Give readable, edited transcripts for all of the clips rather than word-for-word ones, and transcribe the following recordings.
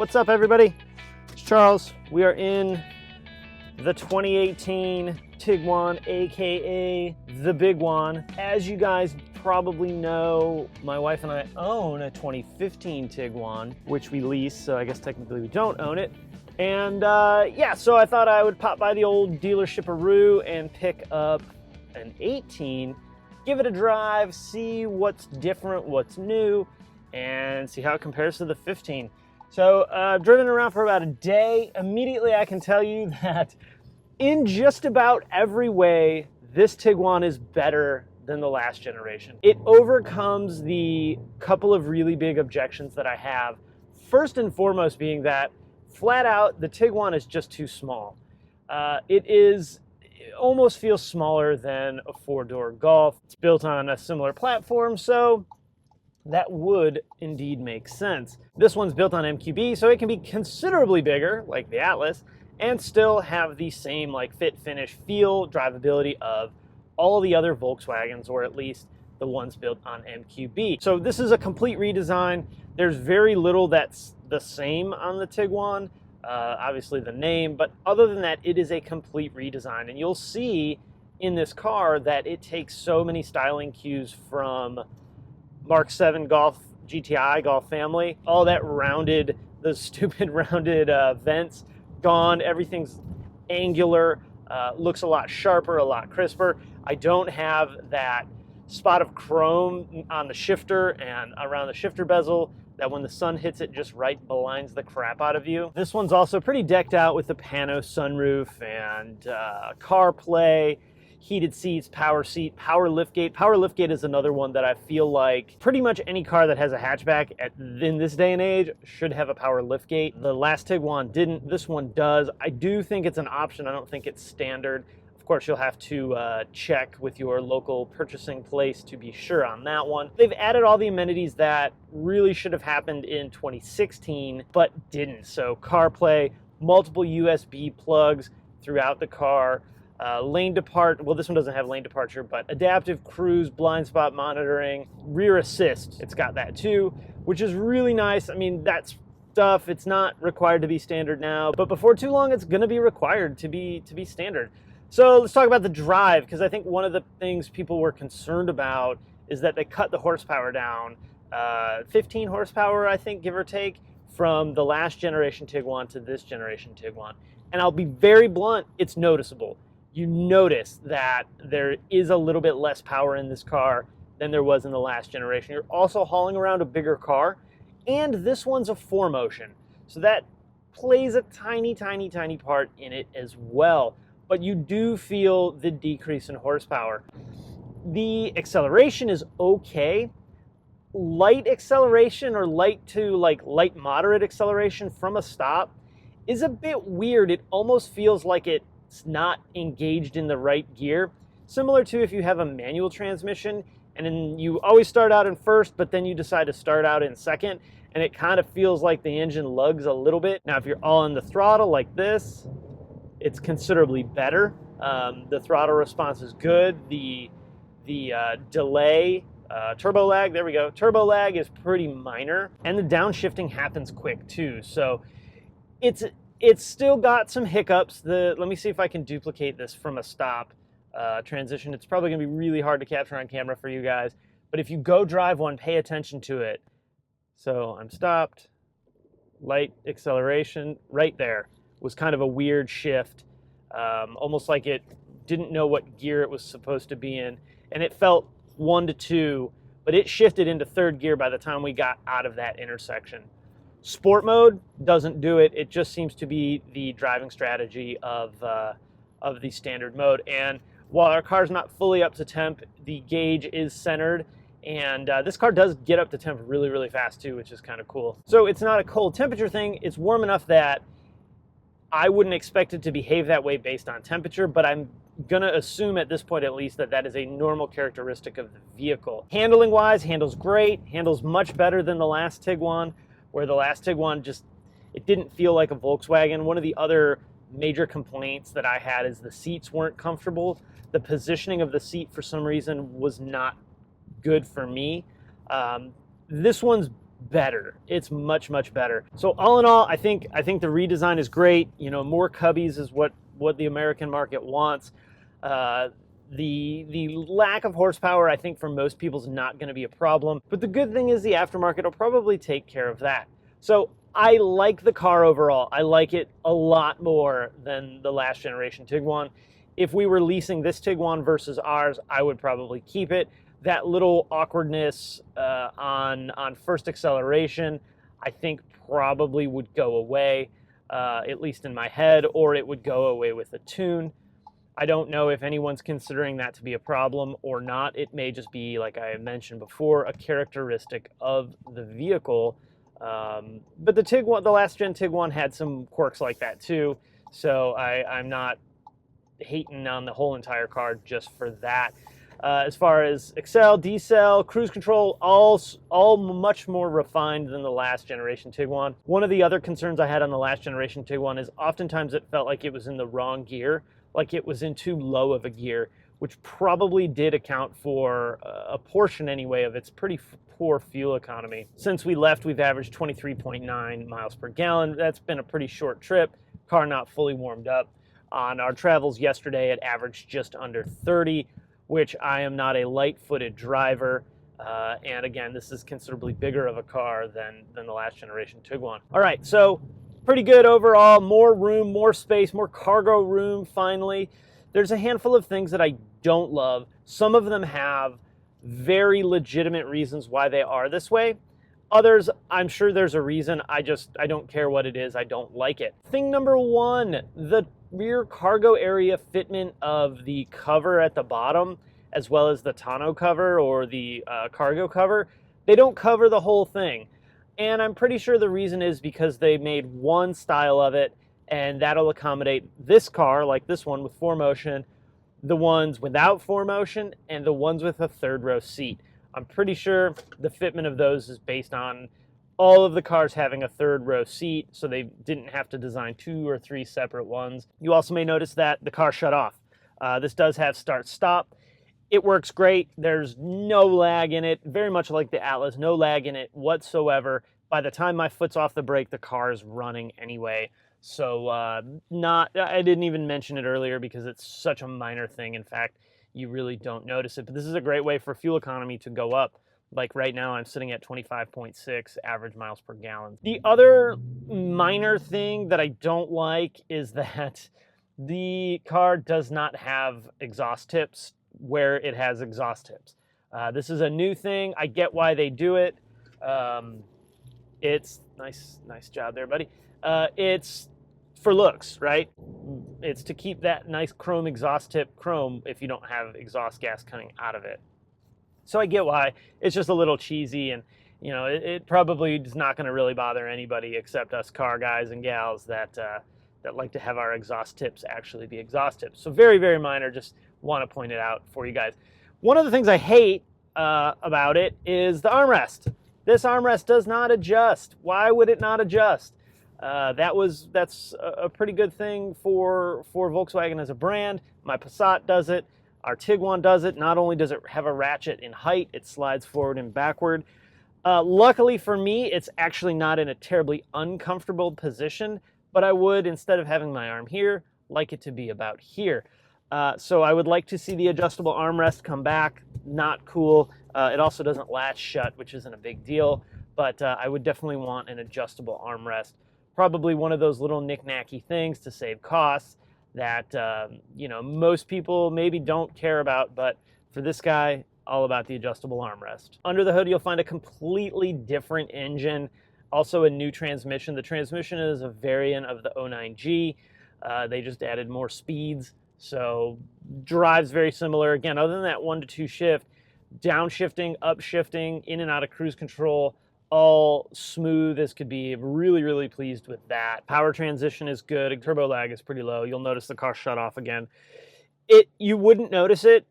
What's up, everybody? It's Charles. We are in the 2018 Tiguan, aka the big one. As you guys probably know, my wife and I own a 2015 Tiguan, which we lease, so I guess technically we don't own it. And yeah, so I thought I would pop by the old dealership-aroo and pick up an 18, give it a drive, see what's different, what's new, and see how it compares to the 15. So I've driven around for about a day. Immediately I can tell you that in just about every way, this Tiguan is better than the last generation. It overcomes the couple of really big objections that I have. First and foremost being that, flat out, the Tiguan is just too small. It almost feels smaller than a four-door Golf. It's built on a similar platform, so that would indeed make sense. This one's built on MQB, so it can be considerably bigger, like the Atlas, and still have the same like fit, finish, feel, drivability of all the other Volkswagens, or at least the ones built on MQB. So this is a complete redesign. There's very little that's the same on the Tiguan, obviously the name, but other than that, it is a complete redesign. And you'll see in this car that it takes so many styling cues from Mark 7 Golf GTI, Golf family, all that rounded, the stupid rounded vents gone, everything's angular, looks a lot sharper, a lot crisper. I don't have that spot of chrome on the shifter and around the shifter bezel that when the sun hits it just right blinds the crap out of you. This one's also pretty decked out with the pano sunroof and CarPlay, heated seats, power seat, power liftgate. Power liftgate is another one that I feel like pretty much any car that has a hatchback in this day and age should have a power liftgate. The last Tiguan didn't, this one does. I do think it's an option, I don't think it's standard. Of course, you'll have to check with your local purchasing place to be sure on that one. They've added all the amenities that really should have happened in 2016, but didn't. So CarPlay, multiple USB plugs throughout the car, lane depart, well, this one doesn't have lane departure, but adaptive cruise, blind spot monitoring, rear assist, it's got that too, which is really nice. I mean, that's stuff, it's not required to be standard now, but before too long, it's gonna be required to be standard. So let's talk about the drive, because I think one of the things people were concerned about is that they cut the horsepower down, 15 horsepower, I think, give or take, from the last generation Tiguan to this generation Tiguan. And I'll be very blunt, it's noticeable. You notice that there is a little bit less power in this car than there was in the last generation. You're also hauling around a bigger car, and this one's a 4Motion. So that plays a tiny, tiny, tiny part in it as well. But you do feel the decrease in horsepower. The acceleration is okay. Light acceleration, or light to like light moderate acceleration from a stop, is a bit weird. It almost feels like it's not engaged in the right gear. Similar to if you have a manual transmission and then you always start out in first, but then you decide to start out in second, and it kind of feels like the engine lugs a little bit. Now, if you're all in the throttle like this, it's considerably better. The throttle response is good. The delay, turbo lag, there we go. Turbo lag is pretty minor, and the downshifting happens quick too. So it's still got some hiccups. Let me see if I can duplicate this from a stop transition. It's probably gonna be really hard to capture on camera for you guys, but if you go drive one, pay attention to it. So I'm stopped, light acceleration, right there was kind of a weird shift, almost like it didn't know what gear it was supposed to be in, and it felt 1 to 2, but it shifted into third gear by the time we got out of that intersection. Sport mode doesn't do it. It just seems to be the driving strategy of the standard mode. And while our car's not fully up to temp, the gauge is centered, and this car does get up to temp really, really fast too, which is kind of cool. So it's not a cold temperature thing. It's warm enough that I wouldn't expect it to behave that way based on temperature, but I'm gonna assume at this point at least that that is a normal characteristic of the vehicle. Handling wise, handles great, handles much better than the last Tiguan, where the last Tiguan just, it didn't feel like a Volkswagen. One of the other major complaints that I had is the seats weren't comfortable. The positioning of the seat for some reason was not good for me. This one's better. It's much, much better. So all in all, I think the redesign is great. You know, more cubbies is what the American market wants. The lack of horsepower, I think, for most people is not going to be a problem. But the good thing is the aftermarket will probably take care of that. So I like the car overall. I like it a lot more than the last generation Tiguan. If we were leasing this Tiguan versus ours, I would probably keep it. That little awkwardness on first acceleration, I think probably would go away, at least in my head, or it would go away with a tune. I don't know if anyone's considering that to be a problem or not. It may just be, like I mentioned before, a characteristic of the vehicle. But the Tiguan, the last gen Tiguan, had some quirks like that too. So I'm not hating on the whole entire car just for that. As far as accel, decel, cruise control, all much more refined than the last generation Tiguan. One of the other concerns I had on the last generation Tiguan is oftentimes it felt like it was in the wrong gear, like it was in too low of a gear, which probably did account for a portion anyway of its pretty poor fuel economy. Since we left, we've averaged 23.9 miles per gallon. That's been a pretty short trip, car not fully warmed up. On our travels yesterday, it averaged just under 30, which I am not a light-footed driver. And again, this is considerably bigger of a car than the last generation Tiguan. All right, so pretty good overall. More room, more space, more cargo room finally. There's a handful of things that I don't love. Some of them have very legitimate reasons why they are this way. Others, I'm sure there's a reason. I don't care what it is. I don't like it. Thing number one, the rear cargo area fitment of the cover at the bottom, as well as the tonneau cover or the cargo cover, they don't cover the whole thing. And I'm pretty sure the reason is because they made one style of it, and that'll accommodate this car, like this one with 4Motion, the ones without 4Motion, and the ones with a third row seat. I'm pretty sure the fitment of those is based on all of the cars having a third row seat, so they didn't have to design 2 or 3 separate ones. You also may notice that the car shut off. This does have start-stop. It works great. There's no lag in it, very much like the Atlas, no lag in it whatsoever. By the time my foot's off the brake, the car is running anyway. So I didn't even mention it earlier because it's such a minor thing. In fact, you really don't notice it. But this is a great way for fuel economy to go up. Like right now, I'm sitting at 25.6 average miles per gallon. The other minor thing that I don't like is that the car does not have exhaust tips where it has exhaust tips. This is a new thing. I get why they do it. It's nice job there, buddy. It's for looks, right? It's to keep that nice chrome exhaust tip chrome if you don't have exhaust gas coming out of it. So I get why. It's just a little cheesy, and you know, it probably is not going to really bother anybody except us car guys and gals that like to have our exhaust tips actually be exhaust tips. So very, very minor. Just want to point it out for you guys. One of the things I hate about it is the armrest. This armrest does not adjust. Why would it not adjust? That's a pretty good thing for Volkswagen as a brand. My Passat does it. Our Tiguan does it. Not only does it have a ratchet in height, it slides forward and backward. Luckily for me, it's actually not in a terribly uncomfortable position, but I would, instead of having my arm here, like it to be about here. So I would like to see the adjustable armrest come back. Not cool. It also doesn't latch shut, which isn't a big deal, but I would definitely want an adjustable armrest. Probably one of those little knick-knacky things to save costs that you know, most people maybe don't care about, but for this guy, all about the adjustable armrest. Under the hood, you'll find a completely different engine, also a new transmission. The transmission is a variant of the 09G. They just added more speeds, so drives very similar. Again, other than that 1 to 2 shift, downshifting, upshifting, in and out of cruise control, all smooth as could be. Really, really pleased with that. Power transition is good. Turbo lag is pretty low. You'll notice the car shut off again. You wouldn't notice it,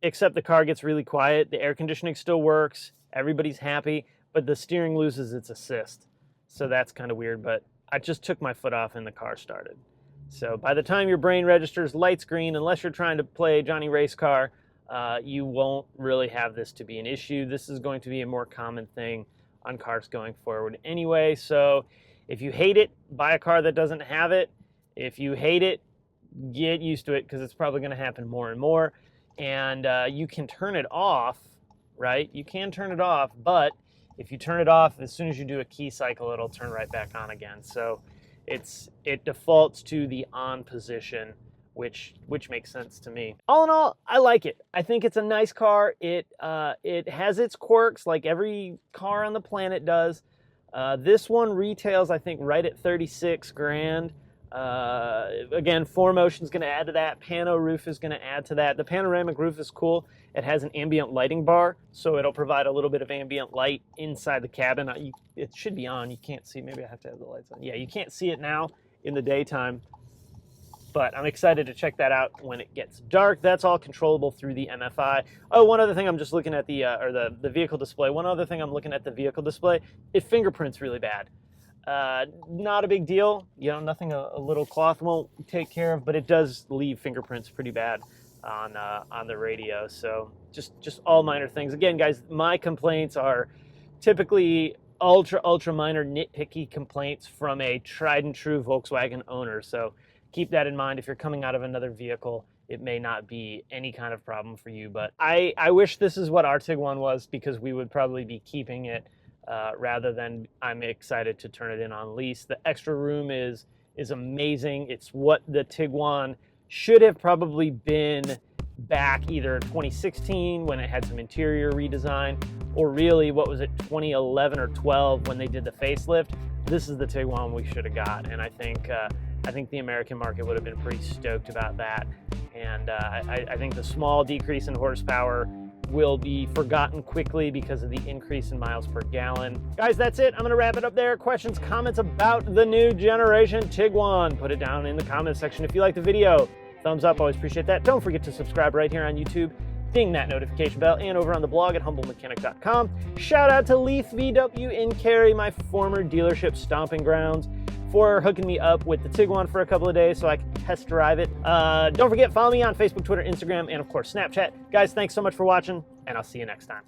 except the car gets really quiet. The air conditioning still works. Everybody's happy, but the steering loses its assist. So that's kind of weird, but I just took my foot off and the car started. So by the time your brain registers lights green, unless you're trying to play Johnny Race Car, you won't really have this to be an issue. This is going to be a more common thing on cars going forward anyway. So if you hate it, buy a car that doesn't have it. If you hate it, get used to it, because it's probably going to happen more and more. And you can turn it off, right? You can turn it off, but if you turn it off, as soon as you do a key cycle, it'll turn right back on again. So it defaults to the on position, which makes sense to me. All in all, I like it. I think it's a nice car. It has its quirks, like every car on the planet does. This one retails, I think, right at 36 grand. Again, 4Motion's going to add to that. Pano roof is going to add to that. The panoramic roof is cool. It has an ambient lighting bar, so it'll provide a little bit of ambient light inside the cabin. It should be on. You can't see. Maybe I have to have the lights on. Yeah, you can't see it now in the daytime, but I'm excited to check that out when it gets dark. That's all controllable through the MFI. Oh, one other thing, I'm just looking at the vehicle display. One other thing I'm looking at the vehicle display, it fingerprints really bad. Not a big deal, you know, nothing a little cloth won't take care of, but it does leave fingerprints pretty bad on the radio. So just all minor things. Again, guys, my complaints are typically ultra minor nitpicky complaints from a tried and true Volkswagen owner. So keep that in mind. If you're coming out of another vehicle, it may not be any kind of problem for you. But I wish this is what our Tiguan was, because we would probably be keeping it rather than I'm excited to turn it in on lease. The extra room is amazing. It's what the Tiguan should have probably been back either 2016 when it had some interior redesign, or really, what was it, 2011 or 12 when they did the facelift. This is the Tiguan we should have got, and I think the American market would have been pretty stoked about that. And I think the small decrease in horsepower will be forgotten quickly because of the increase in miles per gallon. Guys, that's it. I'm going to wrap it up there. Questions, comments about the new generation Tiguan, put it down in the comments section. If you like the video, thumbs up, always appreciate that. Don't forget to subscribe right here on YouTube. Ding that notification bell, and over on the blog at HumbleMechanic.com. Shout out to Leaf VW in Cary, my former dealership stomping grounds, for hooking me up with the Tiguan for a couple of days so I can test drive it. Don't forget, follow me on Facebook, Twitter, Instagram, and of course Snapchat. Guys, thanks so much for watching, and I'll see you next time.